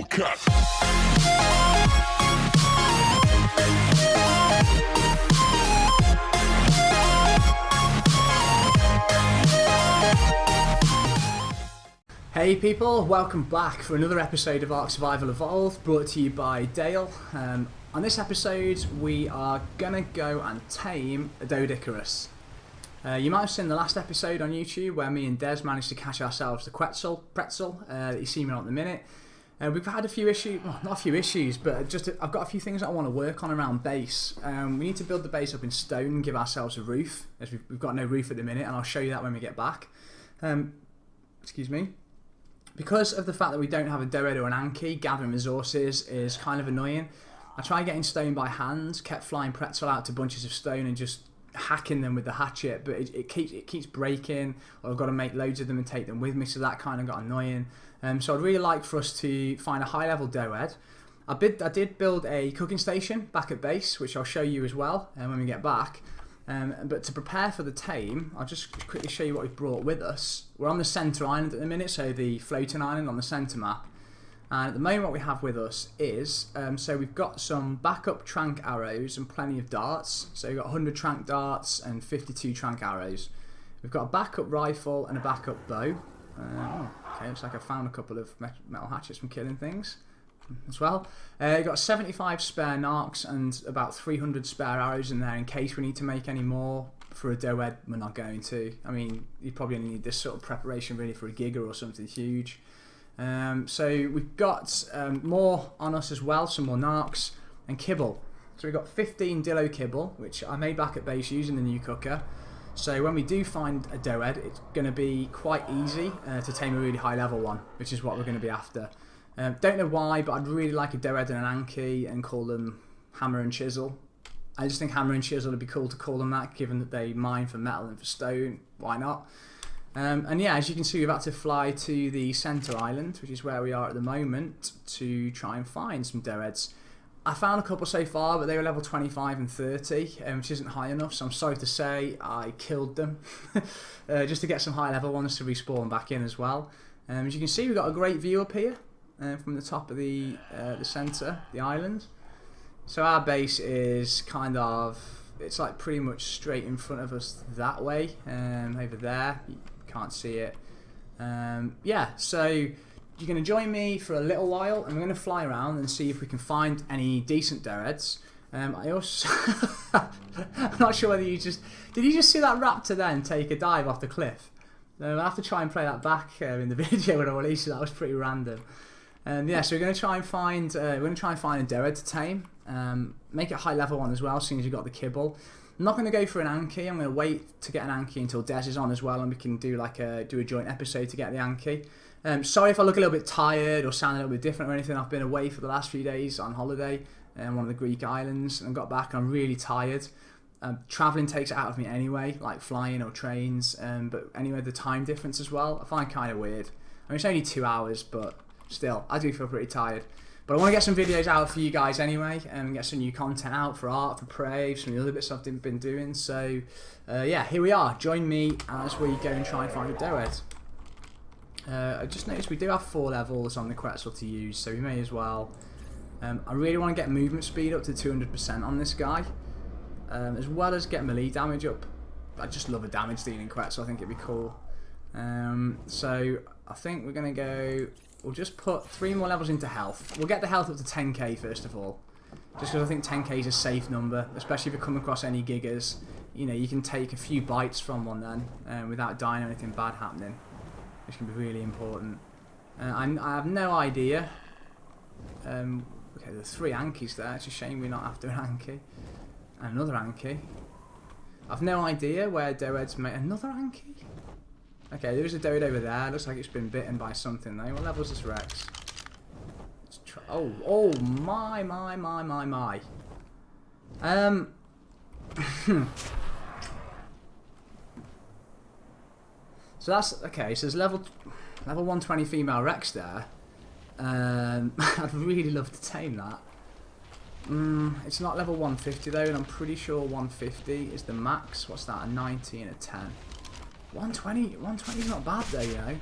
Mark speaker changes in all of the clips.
Speaker 1: Hellcat.
Speaker 2: Hey people, welcome back for another episode of Ark Survival Evolved, brought to you by Dale. On this episode we are gonna go and tame a Doedicurus. You might have seen the last episode on YouTube where me and Des managed to catch ourselves the pretzel that you see me on at the minute. We've had a few issues, well, not a few issues, but I've got a few things that I want to work on around base. We need to build the base up in stone and give ourselves a roof, as we've got no roof at the minute, and I'll show you that when we get back. Excuse me. Because of the fact that we don't have a Doed or an Anki, gathering resources is kind of annoying. I tried getting stone by hand, kept flying pretzel out to bunches of stone and just hacking them with the hatchet, but it keeps breaking, or I've got to make loads of them and take them with me, so that kind of got annoying. So I'd really like for us to find a high level Doed. I did build a cooking station back at base, which I'll show you as well when we get back. But to prepare for the tame, I'll just quickly show you what we've brought with us. We're on the centre island at the minute, so the floating island on the centre map. And at the moment what we have with us is, so we've got some backup trank arrows and plenty of darts. So we've got 100 trank darts and 52 trank arrows. We've got a backup rifle and a backup bow. Okay, looks like I found a couple of metal hatchets from killing things as well. You've got 75 spare narcs and about 300 spare arrows in there in case we need to make any more for a Doed. We're not going to. I mean, you probably only need this sort of preparation really for a giga or something huge. So we've got more on us as well, some more narcs and kibble. So we've got 15 dillo kibble, which I made back at base using the new cooker. So when we do find a Doed, it's going to be quite easy to tame a really high level one, which is what we're going to be after. Don't know why, but I'd really like a Doed and an Anki and call them Hammer and Chisel. I just think Hammer and Chisel would be cool to call them that, given that they mine for metal and for stone. Why not? And yeah, as you can see, we've had to fly to the centre island, which is where we are at the moment, to try and find some Doeds. I found a couple so far, but they were level 25 and 30, which isn't high enough, so I'm sorry to say I killed them just to get some high level ones to respawn back in as well. As you can see, we've got a great view up here from the top of the centre, the island. So our base is kind of, it's like pretty much straight in front of us that way, over there. You can't see it. Yeah, so you're going to join me for a little while, and we're going to fly around and see if we can find any decent Doeds. I also, I'm not sure whether did you just see that raptor then take a dive off the cliff? I'll have to try and play that back in the video when I release it. That was pretty random. Yeah, so we're going to try and find a Doed to tame. Make it a high level one as well, as soon as you've got the kibble. I'm not going to go for an Anki. I'm going to wait to get an Anki until Des is on as well, and we can do a joint episode to get the Anki. Sorry if I look a little bit tired or sound a little bit different or anything. I've been away for the last few days on holiday in one of the Greek islands, and got back and I'm really tired. Travelling takes it out of me anyway, like flying or trains, but anyway, the time difference as well, I find kind of weird. I mean, it's only 2 hours, but still, I do feel pretty tired. But I want to get some videos out for you guys anyway, and get some new content out for Art, for Prey, some of the other bits I've been doing. So, yeah, here we are. Join me as we go and try and find a Doed. I just noticed we do have 4 levels on the Quetzal to use, so we may as well. I really want to get movement speed up to 200% on this guy, as well as get melee damage up. I just love a damage dealing Quetzal, I think it'd be cool. So I think we're going to go, we'll just put 3 more levels into health. We'll get the health up to 10k first of all, just because I think 10k is a safe number, especially if you come across any gigas. You know, you can take a few bites from one then without dying or anything bad happening, which can be really important. I have no idea. Okay, there's 3 Ankis there. It's a shame we're not after an Anki. And another Anki. I've no idea where Doed's made. Another Anki? Okay, there is a Doed over there. Looks like it's been bitten by something though. What level is this Rex? Oh my. So that's okay. So there's level 120 female Rex there. I'd really love to tame that. It's not level 150 though, and I'm pretty sure 150 is the max. What's that? A 90 and a 10. 120 is not bad though, you know.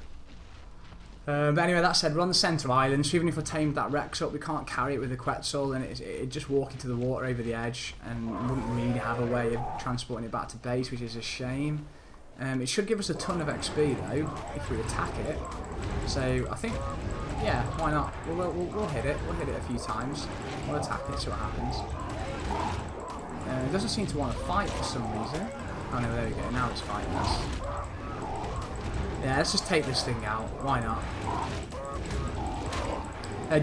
Speaker 2: But anyway, that said, we're on the centre island, so even if I tamed that Rex up, we can't carry it with the Quetzal, and it'd just walk into the water over the edge, and wouldn't really have a way of transporting it back to base, which is a shame. It should give us a ton of XP though, if we attack it. So I think, yeah, why not? We'll hit it. We'll hit it a few times. We'll attack it, see what happens. It doesn't seem to want to fight for some reason. Oh no, there we go. Now it's fighting us. Yeah, let's just take this thing out. Why not?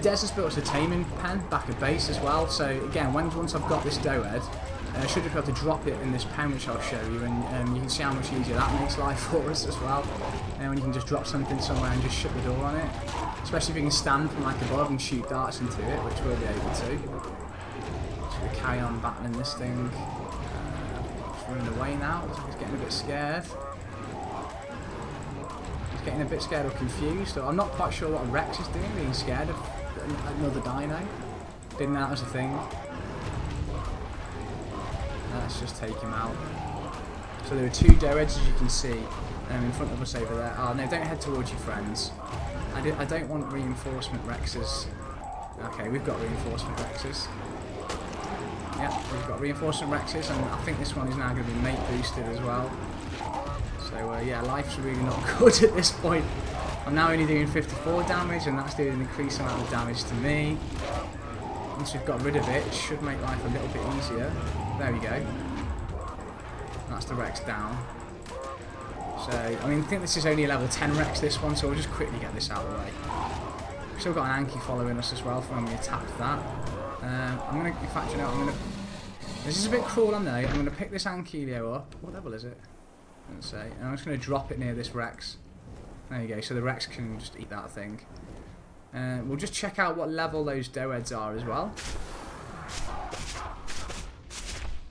Speaker 2: Des has built us a taming pen back at base as well. So again, once I've got this Doed, I should be able to drop it in this pen, which I'll show you, and you can see how much easier that makes life for us as well. And when you can just drop something somewhere and just shut the door on it, especially if you can stand from like above and shoot darts into it, which we'll be able to. So we carry on battling this thing. It's running away now. Looks like it's getting a bit scared. Getting a bit scared or confused. So I'm not quite sure what a Rex is doing, being scared of another dino. Didn't know that was a thing. Let's just take him out. So there are two Doeds, as you can see, in front of us over there. Oh no, don't head towards your friends. I don't want reinforcement Rexes. Okay, we've got reinforcement Rexes. Yep, we've got reinforcement Rexes, and I think this one is now going to be mate boosted as well. So yeah, life's really not good at this point. I'm now only doing 54 damage, and that's doing an increased amount of damage to me. Once we've got rid of it, it should make life a little bit easier. There we go. That's the Rex down. So, I mean, I think this is only a level 10 Rex, this one, so we'll just quickly get this out of the way. We've still got an Anki following us as well from when we attacked that. I'm going to, in fact, you know, I'm going to... This is a bit cruel, I know. I'm going to pick this Ankylo up. What level is it? Let's say. And I'm just going to drop it near this Rex. There you go, so the Rex can just eat that thing. We'll just check out what level those Doeds are as well.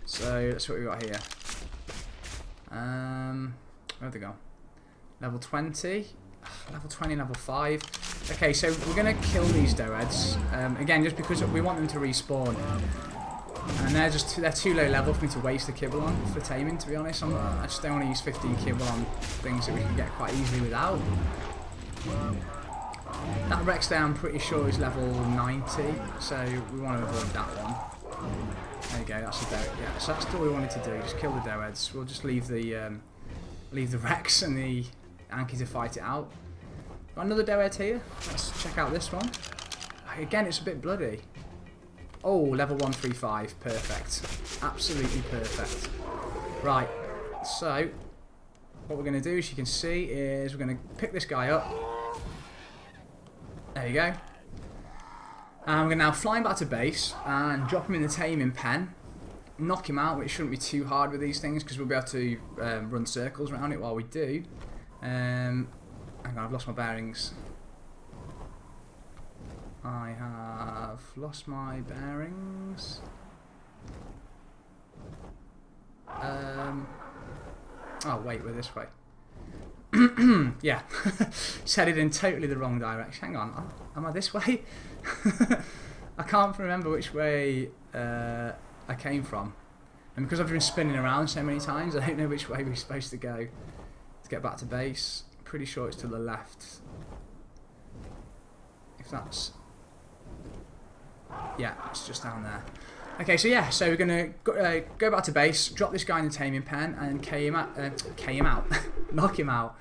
Speaker 2: So that's what we got here. Where'd they go? Level 20, level 20, level 5. Okay, so we're gonna kill these Doeds again, just because we want them to respawn. And they're too low level for me to waste the kibble on for taming. To be honest, I just don't want to use 15 kibble on things that we can get quite easily without. That Rex there, I'm pretty sure is level 90, so we want to avoid that one. There you go, that's the Doed. Yeah, so that's all we wanted to do, just kill the Doeds. We'll just leave the Rex and the Anki to fight it out. Got another Doed here. Let's check out this one. Again, it's a bit bloody. Oh, level 135, perfect. Absolutely perfect. Right, so what we're going to do, as you can see, is we're going to pick this guy up. There you go. And we're going to now fly him back to base and drop him in the taming pen. Knock him out, which shouldn't be too hard with these things because we'll be able to run circles around it while we do. Hang on, I've lost my bearings. I have lost my bearings. Oh wait, we're this way. Yeah, it's headed in totally the wrong direction. Hang on, am I this way? I can't remember which way I came from. And because I've been spinning around so many times, I don't know which way we're supposed to go to get back to base. Pretty sure it's to the left. If that's... Yeah, it's just down there. Okay, so yeah, so we're going to go back to base, drop this guy in the taming pen, and K him out. Knock him out.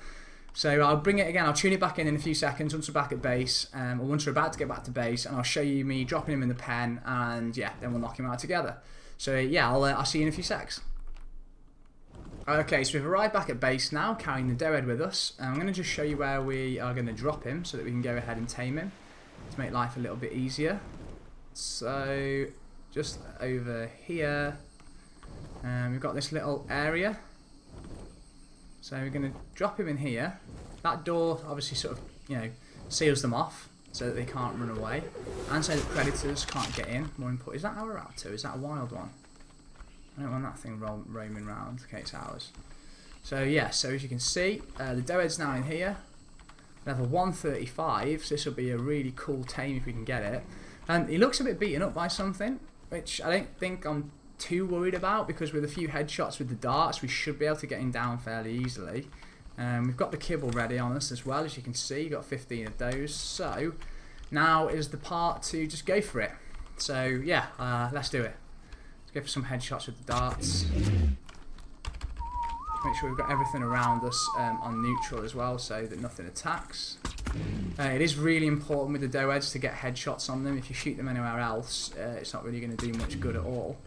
Speaker 2: So I'll bring it again, I'll tune it back in a few seconds once we're back at base, or once we're about to get back to base, and I'll show you me dropping him in the pen, and yeah, then we'll knock him out together. So yeah, I'll see you in a few secs. Okay, so we've arrived back at base now, carrying the Doed with us. I'm going to just show you where we are going to drop him, so that we can go ahead and tame him, to make life a little bit easier. So, just over here, we've got this little area. So we're going to drop him in here. That door obviously sort of, you know, seals them off so that they can't run away, and so that predators can't get in. More important, is that our raptor? Is that a wild one? I don't want that thing roaming around. Okay, it's ours. So yeah, so as you can see, the Doed's now in here. Level 135, so this will be a really cool tame if we can get it. And he looks a bit beaten up by something, which I don't think I'm too worried about, because with a few headshots with the darts, we should be able to get him down fairly easily. We've got the kibble ready on us as well, as you can see. You've got 15 of those. So now is the part to just go for it. So yeah, let's do it. Let's go for some headshots with the darts. Make sure we've got everything around us on neutral as well, so that nothing attacks. It is really important with the Doeds to get headshots on them. If you shoot them anywhere else, it's not really going to do much good at all.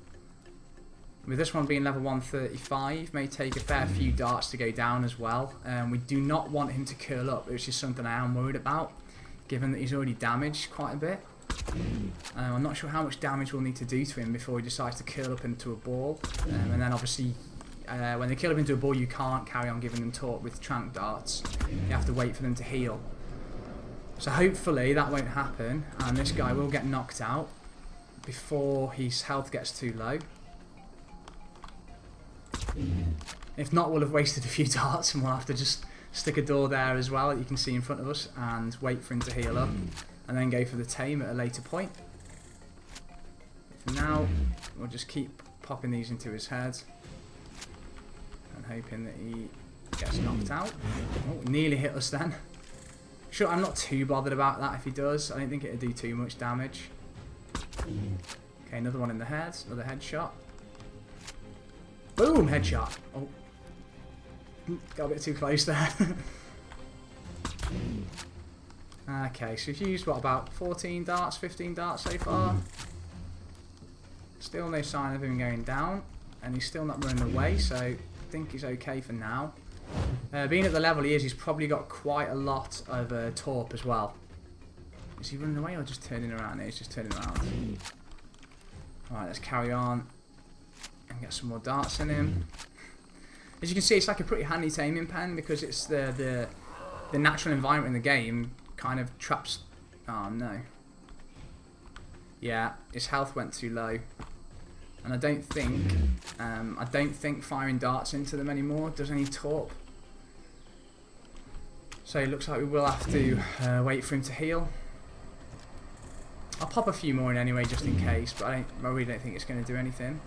Speaker 2: With this one being level 135, may take a fair few darts to go down as well. We do not want him to curl up, which is something I am worried about, given that he's already damaged quite a bit. I'm not sure how much damage we'll need to do to him before he decides to curl up into a ball. And then obviously, when they curl up into a ball, you can't carry on giving them torque with trank darts. You have to wait for them to heal. So hopefully that won't happen, and this guy will get knocked out before his health gets too low. If not, we'll have wasted a few darts and we'll have to just stick a door there as well that you can see in front of us and wait for him to heal up and then go for the tame at a later point. For now, we'll just keep popping these into his head and hoping that he gets knocked out. Oh, nearly hit us then. Sure, I'm not too bothered about that if he does. I don't think it'll do too much damage. Okay, another one in the head, another headshot. Boom! Headshot. Oh. Got a bit too close there. Okay, so we've used, what, about 14 darts, 15 darts so far? Still no sign of him going down. And he's still not running away, so I think he's okay for now. Being at the level he is, he's probably got quite a lot of torp as well. Is he running away or just turning around? No, he's just turning around. Alright, let's carry on. And get some more darts in him. As you can see, it's like a pretty handy taming pen because it's the natural environment in the game kind of traps. Oh no. Yeah, his health went too low, and I don't think firing darts into them anymore does any torp. So it looks like we will have to wait for him to heal. I'll pop a few more in anyway, just in case, but I really don't think it's going to do anything.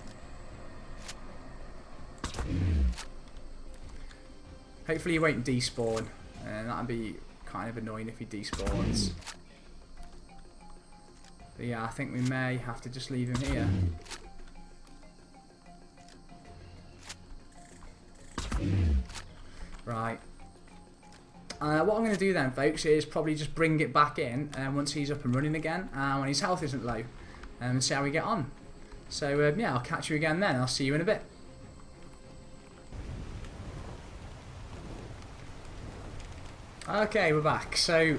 Speaker 2: Hopefully he won't despawn, and that'd be kind of annoying if he despawns. But yeah, I think we may have to just leave him here. Right. What I'm going to do then, folks, is probably just bring it back in once he's up and running again, when his health isn't low, and see how we get on. So yeah, I'll catch you again then. I'll see you in a bit. Okay, we're back. So,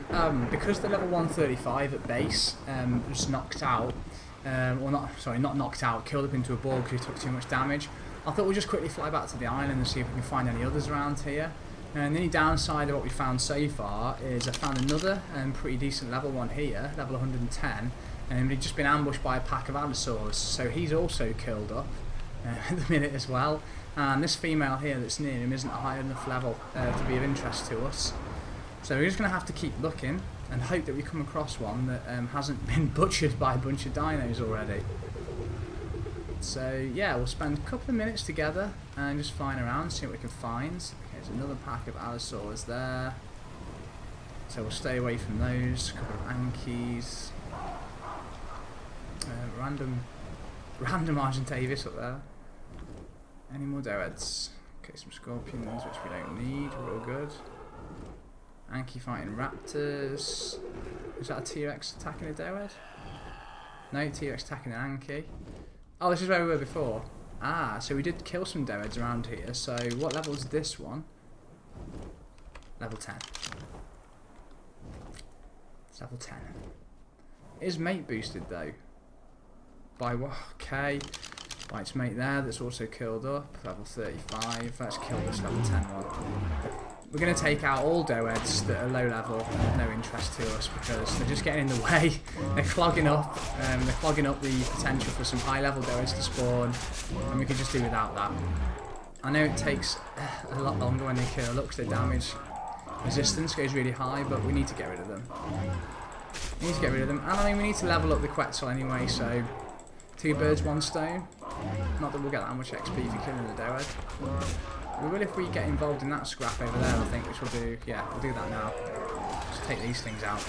Speaker 2: because the level 135 at base was knocked out, not knocked out, killed up into a ball because he took too much damage, I thought we'd just quickly fly back to the island and see if we can find any others around here. And the only downside of what we found so far is I found another pretty decent level one here, level 110, and he'd just been ambushed by a pack of allosaurs, so he's also killed up at the minute as well. And this female here that's near him isn't a high enough level to be of interest to us. So we're just going to have to keep looking and hope that we come across one that hasn't been butchered by a bunch of dinos already. So yeah, we'll spend a couple of minutes together and just flying around, see what we can find. Okay, there's another pack of allosaurs there. So we'll stay away from those. A couple of Ankies. Random Argentavis up there. Any more Doeds? Okay, some Scorpions, which we don't need. We're all good. Anki fighting raptors. Is that a T-Rex attacking a Doed? No, T-Rex attacking an Anki. Oh, this is where we were before. Ah, so we did kill some Doeds around here. So what level is this one? Level 10. It's level 10. It is mate boosted though. By what? Okay. By its mate there that's also killed up. Level 35. Let's kill this level 10 one. We're going to take out all Doeds that are low level, no interest to us, because they're just getting in the way. They're clogging up the potential for some high level Doeds to spawn, and we can just do without that. I know it takes a lot longer when they kill up because their damage resistance goes really high, but we need to get rid of them. And I mean, we need to level up the Quetzal anyway, so 2 birds, 1 stone. Not that we'll get that much XP for killing the Doed. We will if we get involved in that scrap over there, I think, which we'll do. Yeah, we'll do that now. Just take these things out.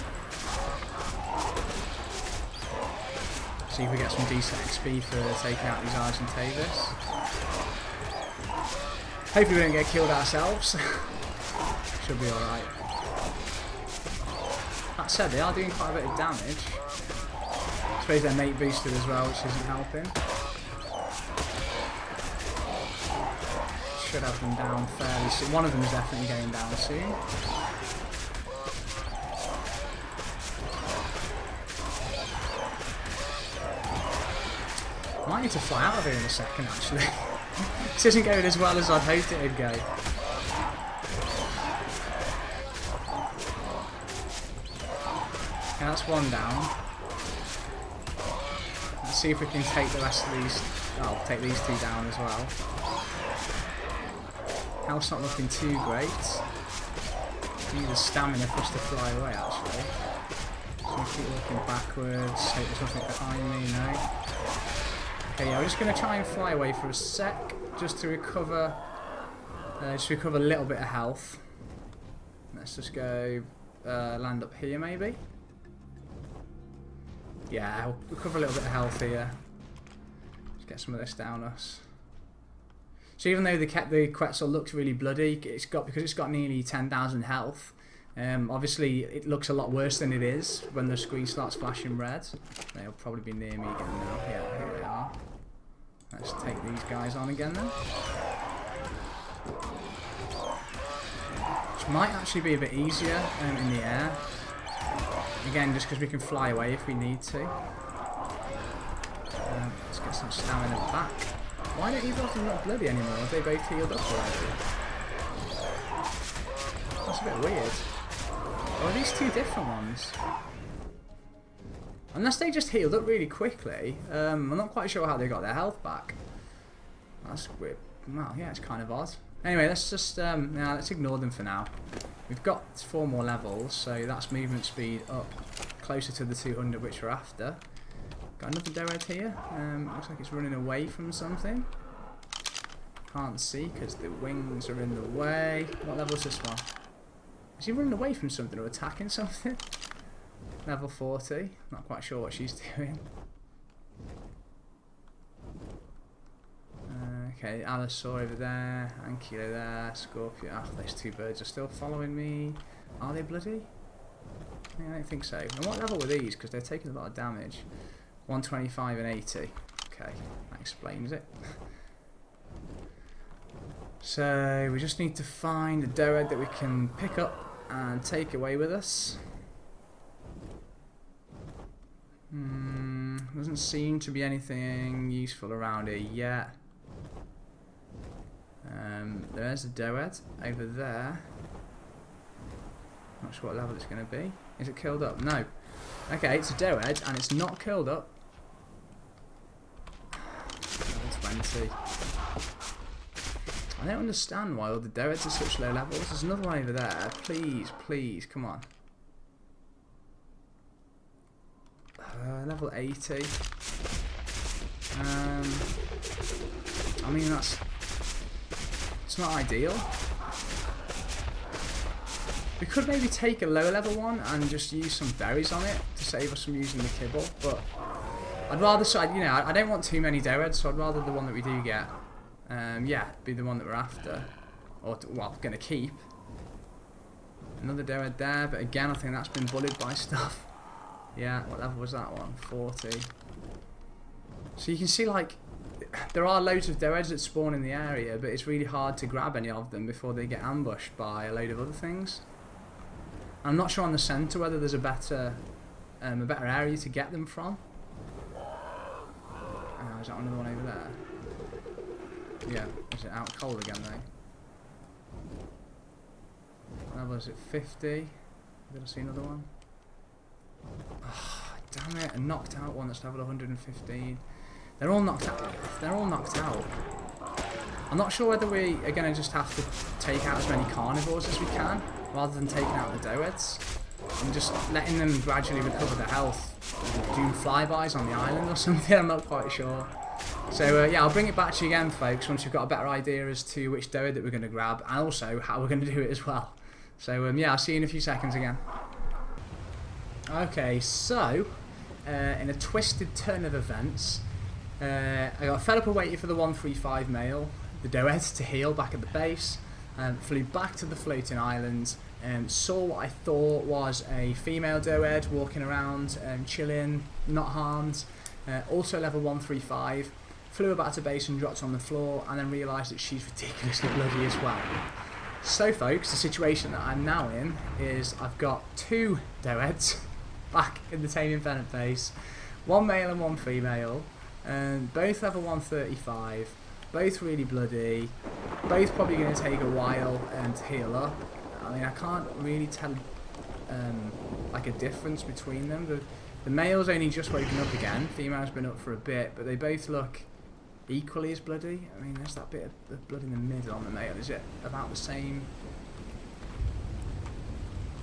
Speaker 2: See if we get some decent XP for taking out these Argentavis. Hopefully we don't get killed ourselves. Should be alright. That said, they are doing quite a bit of damage. I suppose they're mate boosted as well, which isn't helping. Should have them down fairly soon. One of them is definitely going down soon. I might need to fly out of here in a second, actually. This isn't going as well as I'd hoped it would go. Okay, that's one down. Let's see if we can take the rest of these. Oh, take these two down as well. Health's not looking too great. Need the stamina for us to fly away, actually. So I'm keep looking backwards. Hope there's nothing behind me, no. Okay, yeah, we're just going to try and fly away for a sec, just to recover a little bit of health. Let's just go land up here, maybe. Yeah, we'll recover a little bit of health here. Let's get some of this down us. So even though the Quetzal looks really bloody, because it's got nearly 10,000 health. Obviously, it looks a lot worse than it is when the screen starts flashing red. They'll probably be near me again now. Yeah, here they are. Let's take these guys on again then. Which might actually be a bit easier in the air. Again, just because we can fly away if we need to. Let's get some stamina back. Why don't either of them look bloody anymore? Have they both healed up already? That's a bit weird. Or are these two different ones? Unless they just healed up really quickly. I'm not quite sure how they got their health back. That's weird. Well, yeah, it's kind of odd. Anyway, let's just let's ignore them for now. We've got 4 more levels, so that's movement speed up closer to the 200 which we're after. Got another Doed here. Looks like it's running away from something. Can't see because the wings are in the way. What level is this one? Is he running away from something or attacking something? Level 40. Not quite sure what she's doing. Okay, Allosaur over there, Ankylo there, Scorpio. Oh, those two birds are still following me. Are they bloody? Yeah, I don't think so. And what level were these? Because they're taking a lot of damage. 125 and 80. Okay, that explains it. So we just need to find a Doed that we can pick up and take away with us. Doesn't seem to be anything useful around here yet. There's a Doed over there. Not sure what level it's going to be. Is it killed up? No. Okay, it's a Doed and it's not killed up. Level 20. I don't understand why all the Doeds are such low levels. There's another one over there. Please, please, come on. Level 80. I mean, it's not ideal. We could maybe take a lower level one and just use some berries on it to save us from using the kibble, but I'd rather, I don't want too many Doeds, so I'd rather the one that we do get, be the one that we're after, or gonna keep. Another Doed there, but again, I think that's been bullied by stuff. Yeah, what level was that one? 40. So you can see, like, there are loads of Doeds that spawn in the area, but it's really hard to grab any of them before they get ambushed by a load of other things. I'm not sure on the centre whether there's a better area to get them from. Is that another one over there? Yeah, is it out cold again though? What level is it? 50? Did I see another one? Oh, damn it, a knocked out one that's level 115. They're all knocked out. They're all knocked out. I'm not sure whether we are going to just have to take out as many carnivores as we can, rather than taking out the Doeds, and just letting them gradually recover their health. Doing flybys on the island or something, I'm not quite sure. So yeah, I'll bring it back to you again, folks, once you've got a better idea as to which doed that we're going to grab, and also how we're going to do it as well. So yeah, I'll see you in a few seconds again. Okay, so in a twisted turn of events, I got fed up and waited for the 135 male, the doed, to heal back at the base, flew back to the floating island, saw what I thought was a female doed walking around, chilling, not harmed, also level 135, flew back to base and dropped on the floor, and then realised that she's ridiculously bloody as well. So folks, the situation that I'm now in is I've got 2 doeds back in the Taming Venom base, 1 male and 1 female, both level 135, both really bloody, both probably going to take a while to heal up. I mean, I can't really tell like a difference between them. The male's only just woken up again, female's been up for a bit, but they both look equally as bloody. I mean, there's that bit of blood in the middle on the male. Is it about the same?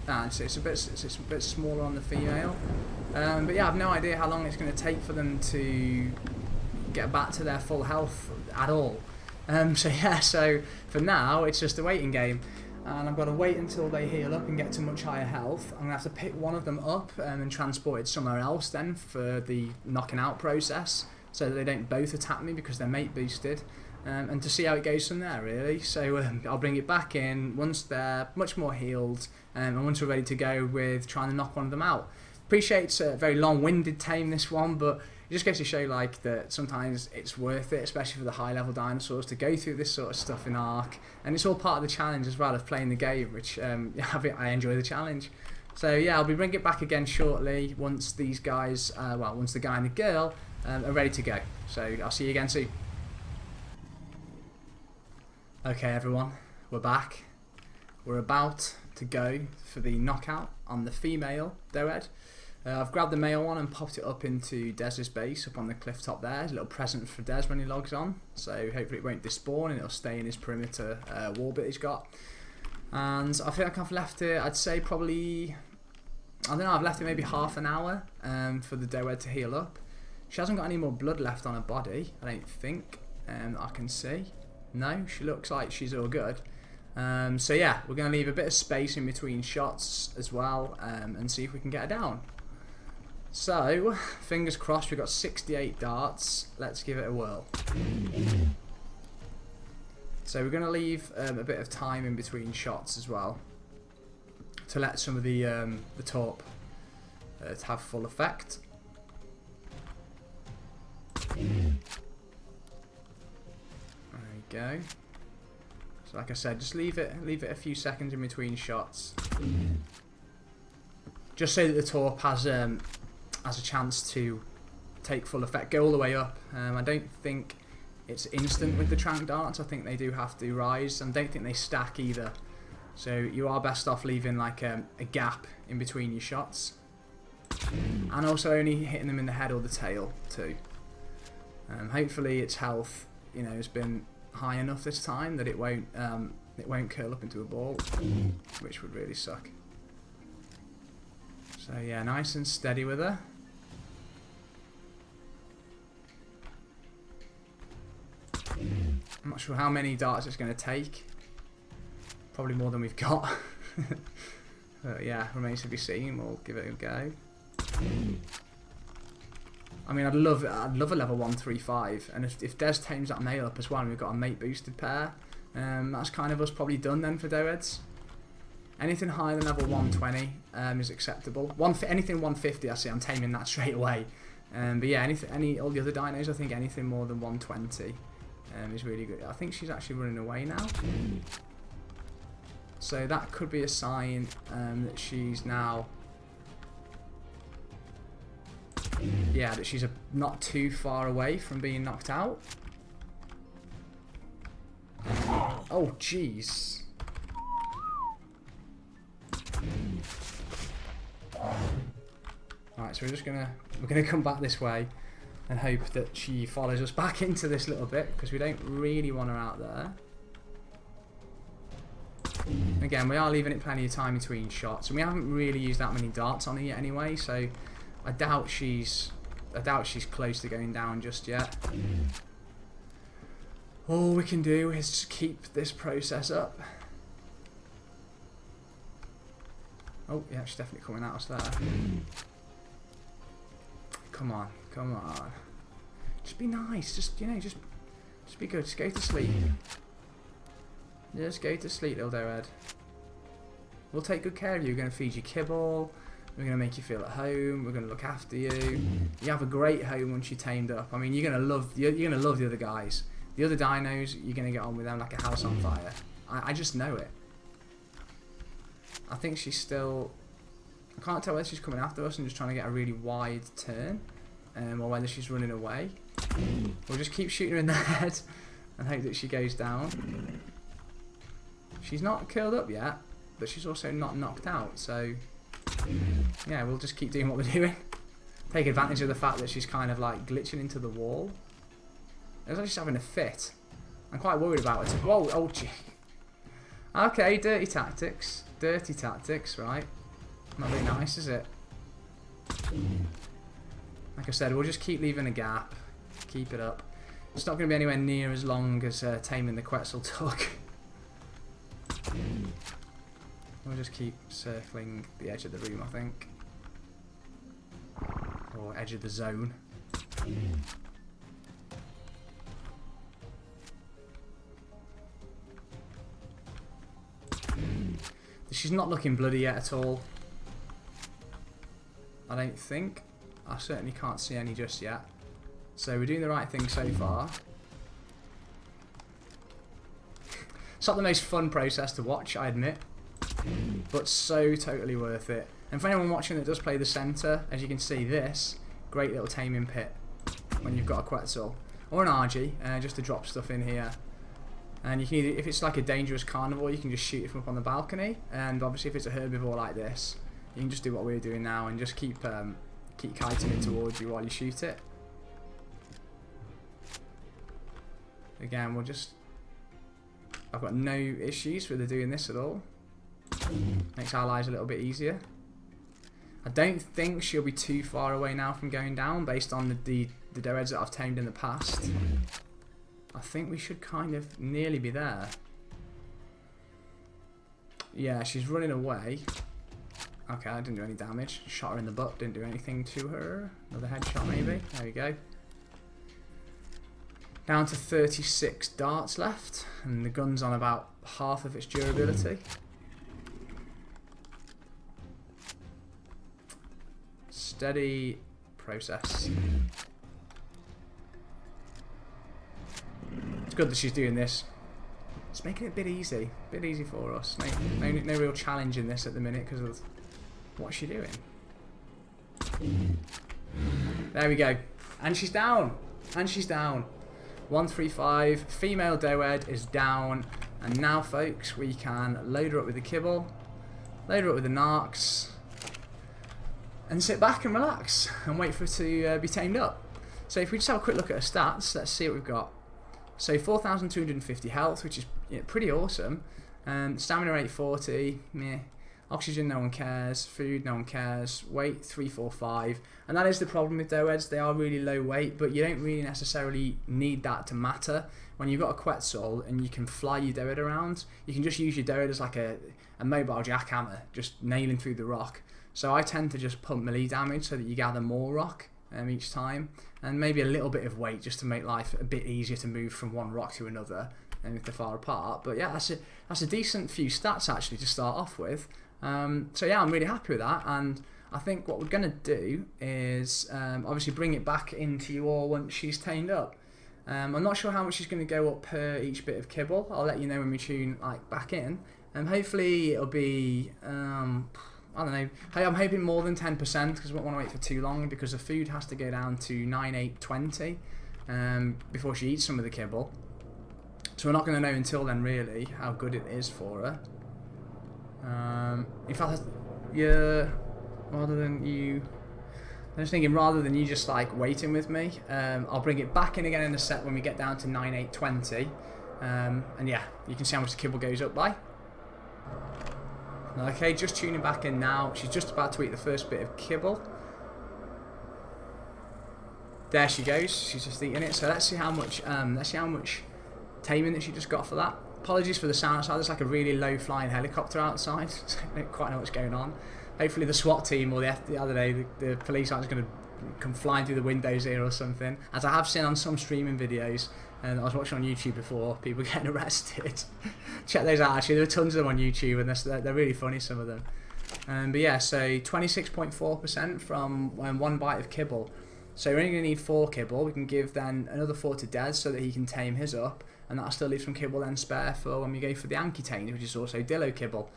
Speaker 2: It's a bit smaller on the female, but yeah, I've no idea how long it's going to take for them to get back to their full health at all. So yeah, so for now it's just a waiting game, and I've got to wait until they heal up and get to much higher health. I'm going to have to pick one of them up and transport it somewhere else then for the knocking out process, so that they don't both attack me because they're mate boosted. And to see how it goes from there, really. So I'll bring it back in once they're much more healed, and once we're ready to go with trying to knock one of them out. Appreciate it's a very long-winded tame, this one, but it just goes to show like that sometimes it's worth it, especially for the high-level dinosaurs, to go through this sort of stuff in Ark, and it's all part of the challenge as well of playing the game, which I enjoy the challenge. So yeah, I'll be bringing it back again shortly once these guys, once the guy and the girl are ready to go. So I'll see you again soon. Okay everyone, we're back. We're about to go for the knockout on the female doed. I've grabbed the male one and popped it up into Dez's base up on the cliff top there. There's a little present for Dez when he logs on, so hopefully it won't despawn and it'll stay in his perimeter wall bit he's got. And I think I've left it, I'd say probably, I don't know, I've left it maybe half an hour for the doed to heal up. She hasn't got any more blood left on her body, I don't think, I can see. No, she looks like she's all good. So yeah, we're going to leave a bit of space in between shots as well, and see if we can get her down. So, fingers crossed, we've got 68 darts. Let's give it a whirl. So we're going to leave a bit of time in between shots as well, to let some of the torp to have full effect. Go. So like I said, just leave it a few seconds in between shots, just so that the torp has a chance to take full effect, go all the way up. I don't think it's instant with the trank darts. I think they do have to rise, and I don't think they stack either. So you are best off leaving like a gap in between your shots, and also only hitting them in the head or the tail too. Hopefully its health, has been high enough this time that it won't curl up into a ball, which would really suck. So yeah, nice and steady with her. I'm not sure how many darts it's going to take. Probably more than we've got. But yeah, remains to be seen. We'll give it a go. I mean, I'd love a level 135, and if Dez tames that male up as well, and we've got a mate boosted pair, that's kind of us probably done then for doeds. Anything higher than level 120 is acceptable. Anything 150, I see, I'm taming that straight away. But yeah, all the other dinos, I think anything more than 120 is really good. I think she's actually running away now, so that could be a sign that she's now. Yeah, that she's not too far away from being knocked out. Oh, jeez. Alright, so we're gonna come back this way and hope that she follows us back into this little bit, because we don't really want her out there. Again, we are leaving it plenty of time between shots, and we haven't really used that many darts on her yet anyway, so I doubt she's close to going down just yet. all we can do is just keep this process up. Oh, yeah, she's definitely coming at us there. Come on, come on. Just be nice. Just, you know, just be good. Just go to sleep. Just go to sleep, little doehead. We'll take good care of you. We're going to feed you kibble. We're going to make you feel at home. We're going to look after you. You have a great home once you're tamed up. I mean, you're going to love the other guys. The other dinos, you're going to get on with them like a house on fire. I just know it. I think she's still... I can't tell whether she's coming after us and just trying to get a really wide turn, or whether she's running away. We'll just keep shooting her in the head and hope that she goes down. She's not curled up yet, but she's also not knocked out, so yeah, we'll just keep doing what we're doing. Take advantage of the fact that she's kind of like glitching into the wall. It looks like she's having a fit. I'm quite worried about it. Whoa, oh gee. Okay, dirty tactics. Dirty tactics, right. Not very nice, is it? Like I said, we'll just keep leaving a gap. Keep it up. It's not going to be anywhere near as long as taming the Quetzal took. We'll just keep circling the edge of the room, I think. Or edge of the zone. She's not looking bloody yet at all. I don't think. I certainly can't see any just yet. So we're doing the right thing so far. It's not the most fun process to watch, I admit. But so totally worth it. And for anyone watching that does play the centre, as you can see this, great little taming pit when you've got a Quetzal. Or an RG, just to drop stuff in here. And you can either, if it's like a dangerous carnivore, you can just shoot it from up on the balcony. And obviously if it's a herbivore like this, you can just do what we're doing now and just keep kiting it towards you while you shoot it. Again, we'll just... I've got no issues with her doing this at all. Makes our lives a little bit easier. I don't think she'll be too far away now from going down based on the doeheads that I've tamed in the past. I think we should kind of nearly be there. Yeah, she's running away. Okay, I didn't do any damage. Shot her in the butt, didn't do anything to her. Another headshot maybe. There we go. Down to 36 darts left, and the gun's on about half of its durability. Steady process. It's good that she's doing this. It's making it a bit easy for us. No real challenge in this at the minute because of what's she doing. There we go, and she's down, and she's down. 135, female doehead is down, and now folks we can load her up with the kibble, load her up with the narcs, and sit back and relax and wait for her to be tamed up. So if we just have a quick look at her stats, let's see what we've got. So 4,250 health, which is pretty awesome. Stamina rate 40, meh. Oxygen, no one cares. Food, no one cares. Weight, 345. And that is the problem with doeheads. They are really low weight, but you don't really necessarily need that to matter. When you've got a Quetzal and you can fly your doehead around, you can just use your doehead as like a mobile jackhammer, just nailing through the rock. So I tend to just pump melee damage so that you gather more rock each time. And maybe a little bit of weight just to make life a bit easier to move from one rock to another and if they're far apart. But yeah, that's a decent few stats actually to start off with. So yeah, I'm really happy with that, and I think what we're going to do is obviously bring it back into you all once she's tamed up. I'm not sure how much she's going to go up per each bit of kibble. I'll let you know when we tune like back in, and hopefully it'll be I don't know. Hey, I'm hoping more than 10% because we don't want to wait for too long because the food has to go down to 9, 8, 20 before she eats some of the kibble. So we're not going to know until then really how good it is for her. In fact, yeah, rather than you just like waiting with me, I'll bring it back in again in a set when we get down to 9, 8, 20. And yeah, you can see how much the kibble goes up by. Okay, just tuning back in now. She's just about to eat the first bit of kibble. There she goes. She's just eating it. So let's see how much taming that she just got for that. Apologies for the sound outside. There's like a really low flying helicopter outside. So I don't quite know what's going on. Hopefully the SWAT team or the police aren't going to come flying through the windows here or something. As I have seen on some streaming videos, and I was watching on YouTube before, people getting arrested. Check those out actually. There are tons of them on YouTube, and they're really funny, some of them. But yeah, so 26.4% from 1 bite of kibble. So we're only going to need 4 kibble. We can give then another 4 to Des so that he can tame his up, and that'll still leave some kibble then spare for when we go for the Anki tame, which is also Dillo kibble.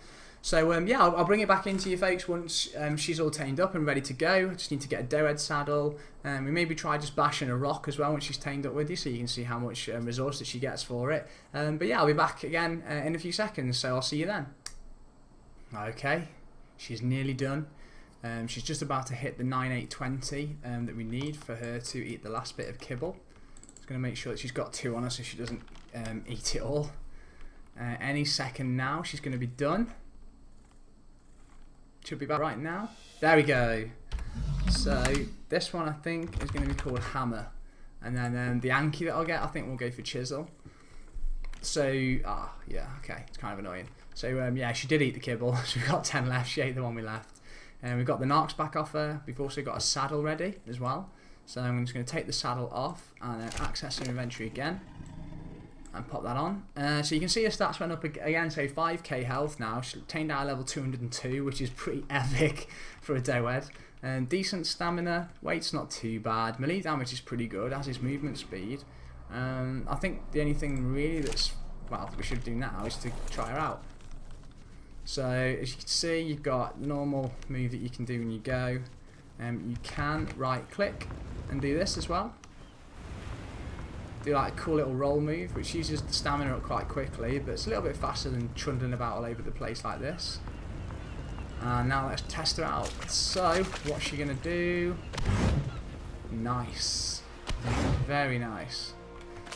Speaker 2: So yeah, I'll bring it back into you folks once she's all tamed up and ready to go. I just need to get a Doed saddle. We maybe try just bashing a rock as well once she's tamed up with you, so you can see how much resource that she gets for it. But yeah, I'll be back again in a few seconds, so I'll see you then. Okay, she's nearly done. She's just about to hit the 9820 that we need for her to eat the last bit of kibble. Just going to make sure that she's got 2 on her so she doesn't eat it all. Any second now she's going to be done. Should be back right now. There we go. So this one I think is going to be called Hammer, and then the Anki that I'll get I think we'll go for Chisel. So yeah, okay, it's kind of annoying. So yeah, she did eat the kibble. So we've got 10 left. She ate the one we left. And we've got the Narcs back off her. We've also got a saddle ready as well. So I'm just going to take the saddle off and then access her inventory again and pop that on. So you can see her stats went up again, so 5k health now. She tamed out level 202, which is pretty epic for a Doed. And decent stamina, weight's not too bad. Melee damage is pretty good, as is movement speed. I think the only thing really that's, well, we should do now is to try her out. So as you can see, you've got the normal move that you can do when you go. You can right click and do this as well. Do like a cool little roll move, which uses the stamina up quite quickly, but it's a little bit faster than trundling about all over the place like this. And now let's test her out. So what's she gonna do? Nice, very nice.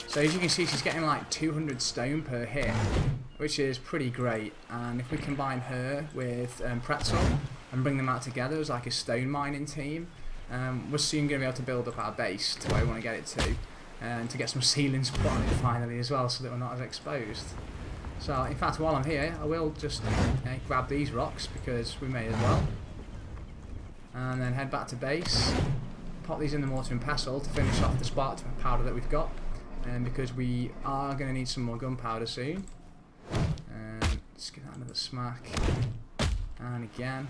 Speaker 2: So as you can see, she's getting like 200 stone per hit, which is pretty great. And if we combine her with Pretzel and bring them out together as like a stone mining team, we're soon going to be able to build up our base to where we want to get it to, and to get some ceilings put on it finally as well, so that we're not as exposed. So in fact, while I'm here, I will just grab these rocks because we may as well, and then head back to base, pop these in the mortar and pestle to finish off the spark powder that we've got, because we are going to need some more gunpowder soon. Just give that another smack, and again,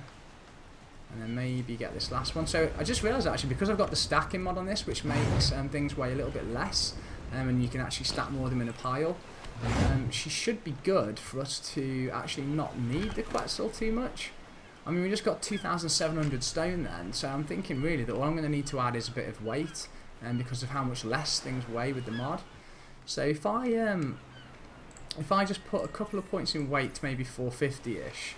Speaker 2: and then maybe get this last one. So I just realised actually, because I've got the stacking mod on this, which makes things weigh a little bit less, and you can actually stack more of them in a pile, she should be good for us to actually not need the Quetzal too much. I mean, we just got 2,700 stone then, so I'm thinking really that all I'm going to need to add is a bit of weight, because of how much less things weigh with the mod. So if I just put a couple of points in weight, maybe 450-ish,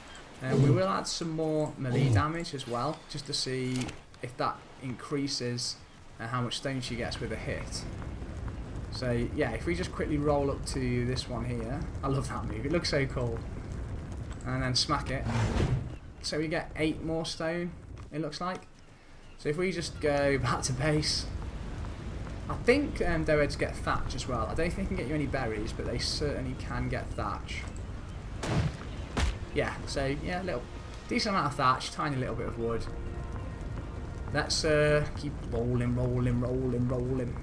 Speaker 2: we will add some more melee damage as well, just to see if that increases how much stone she gets with a hit. So yeah, if we just quickly roll up to this one here, I love that move, it looks so cool, and then smack it, so we get 8 more stone, it looks like. So if we just go back to base, I think Doeds get thatch as well. I don't think they can get you any berries, but they certainly can get thatch. Yeah, so yeah, a little decent amount of thatch, tiny little bit of wood. Let's keep rolling.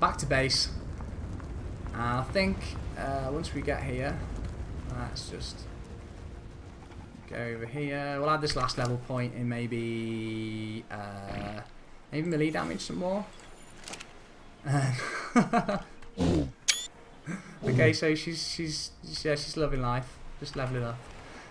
Speaker 2: Back to base. And I think once we get here, let's just go over here. We'll add this last level point in maybe melee damage some more. Okay, so she's loving life, just leveling up.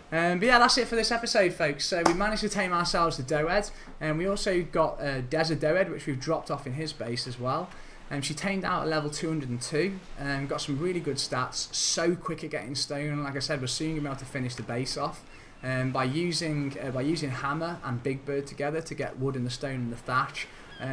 Speaker 2: But yeah, that's it for this episode, folks. So we managed to tame ourselves the Doed, and we also got Desert Doed, which we've dropped off in his base as well. And she tamed out at level 202, and got some really good stats. So quick at getting stone. Like I said, we're soon gonna be able to finish the base off. By using Hammer and Big Bird together to get wood and the stone and the thatch.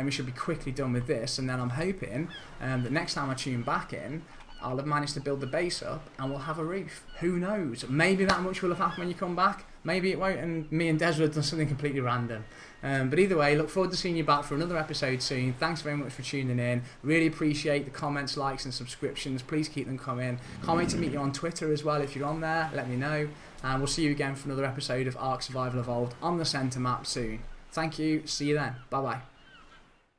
Speaker 2: We should be quickly done with this, and then I'm hoping that next time I tune back in, I'll have managed to build the base up and we'll have a roof. Who knows? Maybe that much will have happened when you come back. maybe it won't, and me and Des would have done something completely random. But either way, look forward to seeing you back for another episode soon. Thanks very much for tuning in. Really appreciate the comments, likes and subscriptions. Please keep them coming. Can't wait to meet you on Twitter as well. If you're on there, let me know. And we'll see you again for another episode of Ark Survival Evolved on the centre map soon. Thank you. See you then. Bye bye.